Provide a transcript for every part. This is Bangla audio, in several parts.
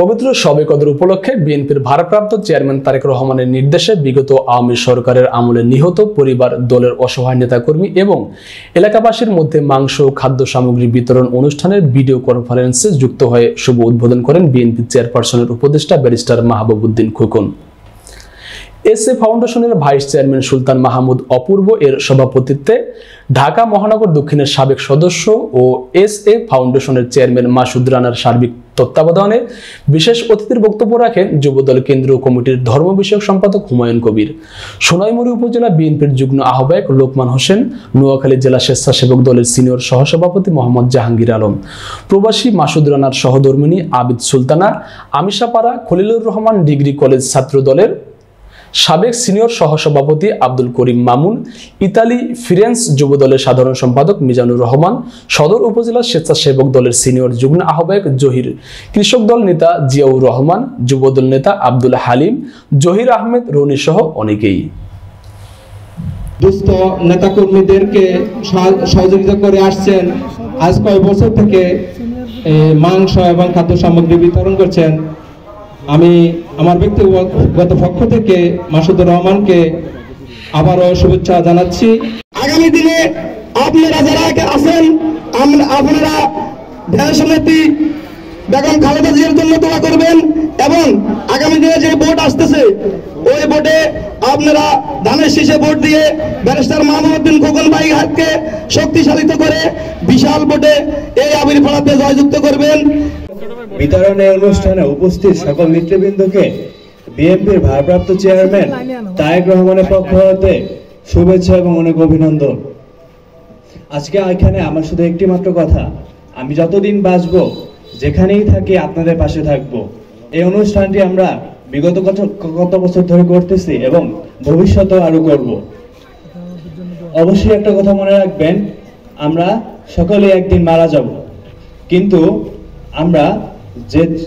পবিত্র শবে কদর উপলক্ষে বিএনপির ভারপ্রাপ্ত চেয়ারম্যান তারেক রহমানের নির্দেশে বিগত আওয়ামী সরকারের আমলে নিহত পরিবার, দলের অসহায় নেতাকর্মী এবং এলাকাবাসীর মধ্যে মাংস ও খাদ্য সামগ্রী বিতরণ অনুষ্ঠানের ভিডিও কনফারেন্সে যুক্ত হয়ে শুভ উদ্বোধন করেন বিএনপি চেয়ারপারসনের উপদেষ্টা ব্যারিস্টার মাহবুব উদ্দিন খোকন। এসএ ফাউন্ডেশনের ভাইস চেয়ারম্যান সুলতান মাহমুদ অপূর্ব এর সভাপতিত্বে ঢাকা মহানগর দক্ষিণের সাবেক সদস্য ও এসএ ফাউন্ডেশনের চেয়ারম্যান মাসুদ রানার সার্বিক তত্ত্বাবধানে বিশেষ অতিথির বক্তব্য রাখেন যুবদল কেন্দ্রীয় কমিটির ধর্ম বিষয়ক সম্পাদক হুমায়ুন কবির, সোনাইমুড়ি উপজেলা বিএনপির যুগ্ম আহ্বায়ক লোকমান হোসেন, নোয়াখালী জেলা স্বেচ্ছাসেবক দলের সিনিয়র সহসভাপতি মোহাম্মদ জাহাঙ্গীর আলম, প্রবাসী মাসুদ রানার সহধর্মিণী আবিদ সুলতানা, আমিশাপাড়া খলিলুর রহমান ডিগ্রি কলেজ ছাত্র দলের সাবেক সিনিয়র সহসভাপতি আব্দুল করিম মামুন, ইতালি ফিরেন্স যুবদলের সাধারণ সম্পাদক মিজানুর রহমান, সদর উপজেলা স্বেচ্ছাসেবক দলের সিনিয়র যুগ্ম আহ্বায়ক জহির, কৃষক দল নেতা জিয়াউর রহমান, যুবদল নেতা আব্দুল হালিম, জহির আহমেদ রনি সহ অনেকেই। দুস্থ নেতাকর্মীদেরকে সহযোগিতা করে আসছেন। আজ কয়েক বছর থেকে মাংস এবং খাদ্য সামগ্রী বিতরণ করছেন। আমি আমার ব্যক্তিগত পক্ষ থেকে মাসুদুর রহমানকে আবারও শুভেচ্ছা জানাচ্ছি। আগামী দিনে আপনারা যারা আছেন, আপনারা দেশনেত্রী বেগম খালেদা জিয়ার জন্য দোয়া করবেন এবং আগামী দিনে যে ভোট আসতেছে ওই ভোটে আপনারা ধানের শীষে ভোট দিয়ে ব্যারিস্টার মাহবুব উদ্দিন খোকন ভাই হাতকে শক্তিশালিত করে বিশাল ভোটে এই আবির্ভাবে জয়যুক্ত করবেন। বিতরণের অনুষ্ঠানে উপস্থিত সকল নেতৃবৃন্দকে বিএনপির ভারপ্রাপ্ত চেয়ারম্যান তারেক রহমানের পক্ষ হতে শুভেচ্ছা এবং অনেক অভিনন্দন। আজকে এখানে আমার শুধু একটি মাত্র কথা, আমি যতদিন বাঁচবো যেখানেই থাকি আপনাদের পাশে থাকবো। এই অনুষ্ঠানটি আমরা বিগত কত বছর ধরে করতেছি এবং ভবিষ্যতেও আরো করব। অবশ্যই একটা কথা মনে রাখবেন, আমরা সকলে একদিন মারা যাব, কিন্তু আমরা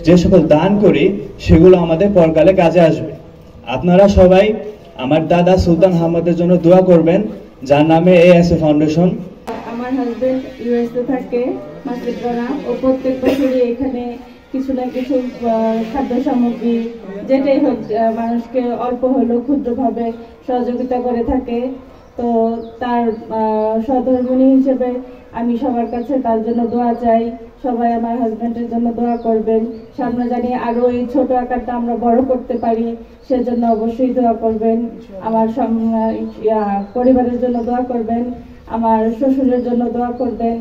যে সকল দান করি সেগুলো আমাদের পরকালে কাজে আসবে। আপনারা সবাই আমার দাদা সুলতান আহমদের জন্য দোয়া করবেন, যার নামে এএসএ ফাউন্ডেশন। আমার হাজবেন্ড ইউএসএ থাকে, মাসুদ রানা, ও প্রত্যেক বছরই এখানে কিছু না কিছু খাদ্য সামগ্রী যেটাই হোক মানুষকে অল্প হলেও ক্ষুদ্রভাবে সহযোগিতা করে থাকে। তো তার সহধর্মিণী হিসেবে আমি সবার কাছে তার জন্য দোয়া চাই। সবাই আমার হাজবেন্ডের জন্য দোয়া করবেন, সামনে জানি আরো এই ছোট আকারটা আমরা বড় করতে পারি, সেজন্য অবশ্যই দোয়া করবেন। আমার পরিবারের জন্য দোয়া করবেন, আমার শ্বশুরের জন্য দোয়া করবেন,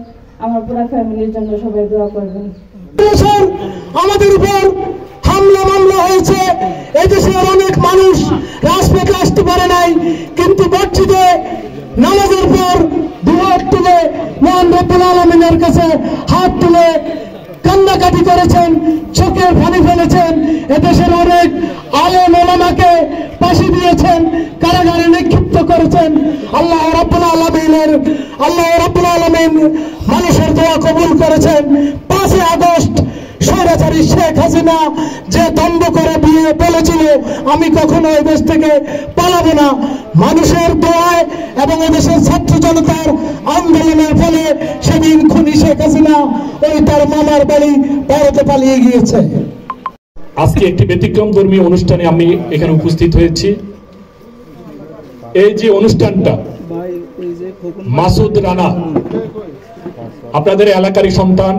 আমার পুরো ফ্যামিলির জন্য সবাই দোয়া করবেন। আমাদের উপর হামলা মামলা হয়েছে, এদেশের অনেক মানুষ রাজপথে আসতে পারে নাই, কিন্তু মসজিদে নামাজের পর দুহাত তুলে মহান রব্বুল আলামিনের কাছে হাত তুলে কান্নাকাটি করেছেন, চোখে পানি ফেলেছেন। এদেশের অনেক আলেম ওলামাকে ফাঁসি দিয়েছেন, কারাগারে নিক্ষিপ্ত করেছেন। আল্লাহ রাব্বুল আলামিন মানুষের দোয়া কবুল করেছেন। 5 আগস্ট স্বৈরাচারী শেখ হাসিনা যে দ্বন্দ্ব করে বিয়ে বলেছিল আমি কখনো এই দেশ থেকে পালাবো না, মানুষের দোয়ায় এবং এদেশের ছাত্র জনতার আন্দোলনের ফলে সেদিন খুনি শেখ হাসিনা ওই তার মামার বাড়ি ভারতে পালিয়ে গিয়েছে। আজকে একটি ব্যতিক্রম ধর্মীয় অনুষ্ঠানে আমি এখানে উপস্থিত হয়েছি। এই যে অনুষ্ঠানটা, মাসুদ রানা আপনাদের এলাকারই সন্তান,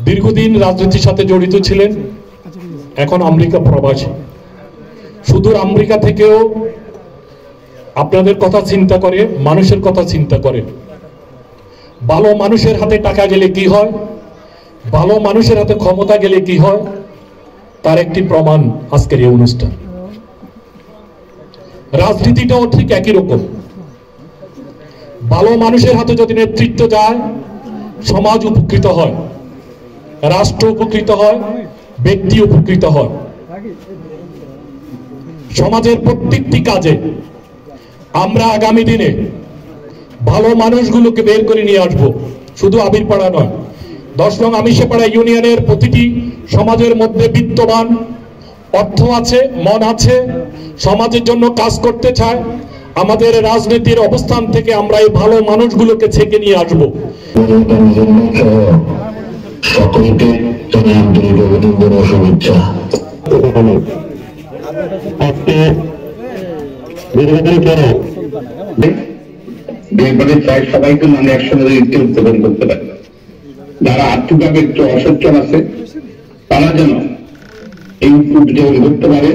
দীর্ঘদিন রাজনীতির সাথে জড়িত ছিলেন, এখন আমেরিকা প্রবাসী। সুদূর আমেরিকা থেকেও আপনাদের কথা চিন্তা করে, মানুষের কথা চিন্তা করে। ভালো মানুষের হাতে টাকা গেলে কি হয়, ভালো মানুষের হাতে ক্ষমতা গেলে কি হয়, তার একটি প্রমাণ আজকের এই অনুষ্ঠান। রাজনীতিটাও ঠিক একই রকম। ভালো মানুষের হাতে যদি নেতৃত্ব যায়, সমাজ উপকৃত হয়, রাষ্ট্র উপকৃত হয়, ব্যক্তি উপকৃত হয়। সমাজের প্রত্যেকটি কাজে আমরা আগামী দিনে ভালো মানুষগুলোকে বের করে নিয়ে আসবো। শুধু আবিরপাড়া নয়, 10 নং আমিশাপাড়া ইউনিয়নের প্রতিটি সমাজের মধ্যে বিত্তবান, অর্থ আছে, মন আছে, সমাজের জন্য কাজ করতে চায়। আমাদের রাজনীতির অবস্থান থেকে আমরা এই ভালো মানুষগুলোকে ছেঁকে নিয়ে আসবো। সকলকে জানাই আন্তরিক অভিনন্দন ও শুভেচ্ছা। আজকে কেন বিএনপি চাই সবাইকে মানে একসঙ্গে ইচ্ছে উদ্বোধন করতে পারে। যারা আর্থিকভাবে একটু অসচ্ছল আছে তারা যেন এই উদ্যোগ করতে পারে।